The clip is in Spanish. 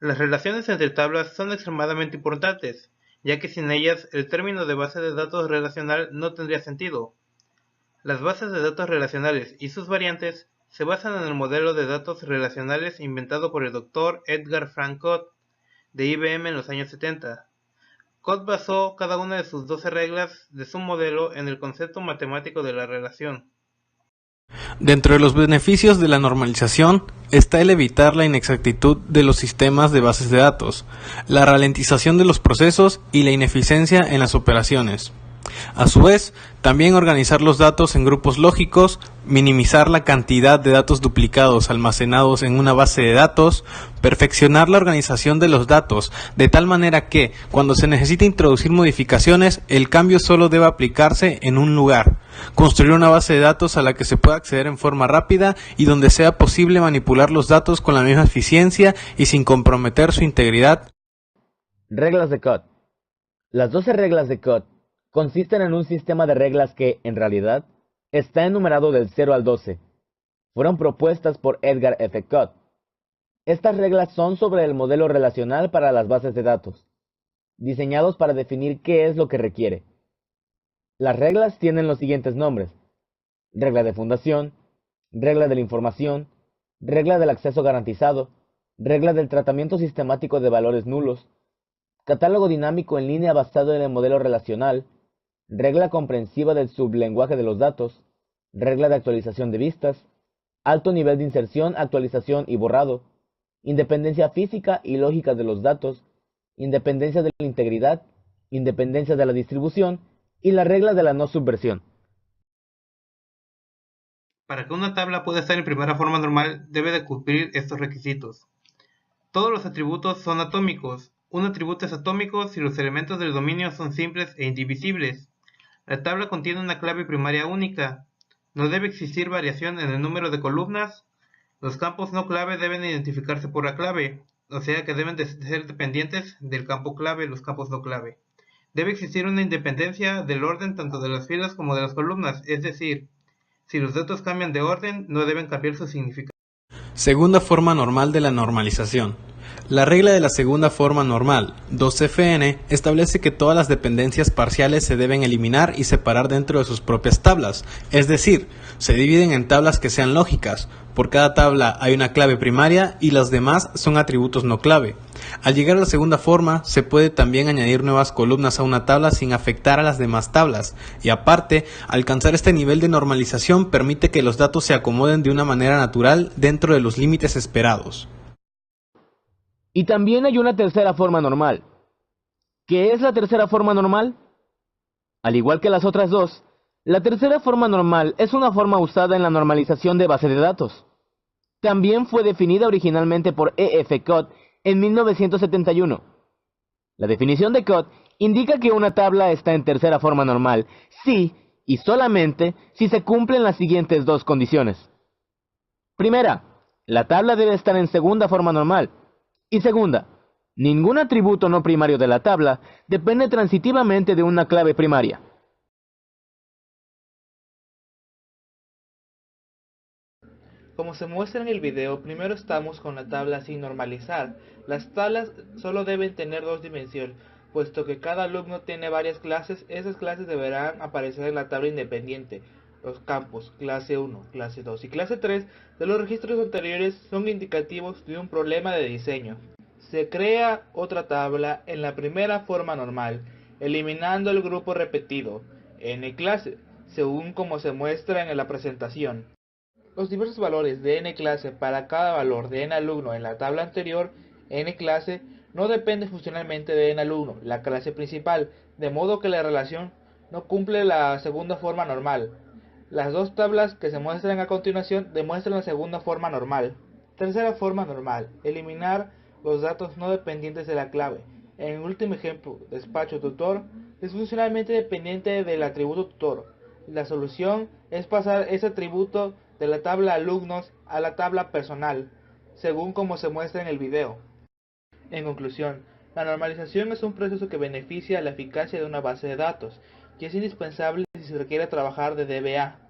Las relaciones entre tablas son extremadamente importantes, ya que sin ellas el término de base de datos relacional no tendría sentido. Las bases de datos relacionales y sus variantes se basan en el modelo de datos relacionales inventado por el Dr. Edgar Frank Codd de IBM en los años 70. Codd basó cada una de sus 12 reglas de su modelo en el concepto matemático de la relación. Dentro de los beneficios de la normalización está el evitar la inexactitud de los sistemas de bases de datos, la ralentización de los procesos y la ineficiencia en las operaciones. A su vez, también organizar los datos en grupos lógicos, minimizar la cantidad de datos duplicados almacenados en una base de datos, perfeccionar la organización de los datos de tal manera que, cuando se necesite introducir modificaciones, el cambio solo debe aplicarse en un lugar, construir una base de datos a la que se pueda acceder en forma rápida y donde sea posible manipular los datos con la misma eficiencia y sin comprometer su integridad. Reglas de Codd. Las 12 reglas de Codd consisten en un sistema de reglas que, en realidad, está enumerado del 0 al 12. Fueron propuestas por Edgar F. Codd. Estas reglas son sobre el modelo relacional para las bases de datos, diseñados para definir qué es lo que requiere. Las reglas tienen los siguientes nombres: regla de fundación, regla de la información, regla del acceso garantizado, regla del tratamiento sistemático de valores nulos, catálogo dinámico en línea basado en el modelo relacional, regla comprensiva del sublenguaje de los datos, regla de actualización de vistas, alto nivel de inserción, actualización y borrado, independencia física y lógica de los datos, independencia de la integridad, independencia de la distribución y la regla de la no subversión. Para que una tabla pueda estar en primera forma normal, debe de cumplir estos requisitos. Todos los atributos son atómicos. Un atributo es atómico si los elementos del dominio son simples e indivisibles. La tabla contiene una clave primaria única. No debe existir variación en el número de columnas. Los campos no clave deben identificarse por la clave, o sea que deben de ser dependientes del campo clave los campos no clave. Debe existir una independencia del orden tanto de las filas como de las columnas, es decir, si los datos cambian de orden, no deben cambiar su significado. Segunda forma normal de la normalización. La regla de la segunda forma normal, 2FN, establece que todas las dependencias parciales se deben eliminar y separar dentro de sus propias tablas, es decir, se dividen en tablas que sean lógicas. Por cada tabla hay una clave primaria y las demás son atributos no clave. Al llegar a la segunda forma, se puede también añadir nuevas columnas a una tabla sin afectar a las demás tablas, y aparte, alcanzar este nivel de normalización permite que los datos se acomoden de una manera natural dentro de los límites esperados. Y también hay una tercera forma normal. ¿Qué es la tercera forma normal? Al igual que las otras dos, la tercera forma normal es una forma usada en la normalización de base de datos. También fue definida originalmente por E. F. Codd en 1971. La definición de Codd indica que una tabla está en tercera forma normal si y solamente si se cumplen las siguientes dos condiciones. Primera, la tabla debe estar en segunda forma normal. Y segunda, ningún atributo no primario de la tabla depende transitivamente de una clave primaria. Como se muestra en el video, primero estamos con la tabla sin normalizar. Las tablas solo deben tener dos dimensiones, puesto que cada alumno tiene varias clases, esas clases deberán aparecer en la tabla independiente. Los campos clase 1, clase 2 y clase 3 de los registros anteriores son indicativos de un problema de diseño. Se crea otra tabla en la primera forma normal, eliminando el grupo repetido, n clase, según como se muestra en la presentación. Los diversos valores de n clase para cada valor de n alumno en la tabla anterior, n clase, no depende funcionalmente de n alumno, la clase principal, de modo que la relación no cumple la segunda forma normal. Las dos tablas que se muestran a continuación demuestran la segunda forma normal. Tercera forma normal, eliminar los datos no dependientes de la clave. En el último ejemplo, despacho tutor, es funcionalmente dependiente del atributo tutor. La solución es pasar ese atributo de la tabla alumnos a la tabla personal, según como se muestra en el video. En conclusión, la normalización es un proceso que beneficia la eficacia de una base de datos, y es indispensable si se requiere trabajar de DBA.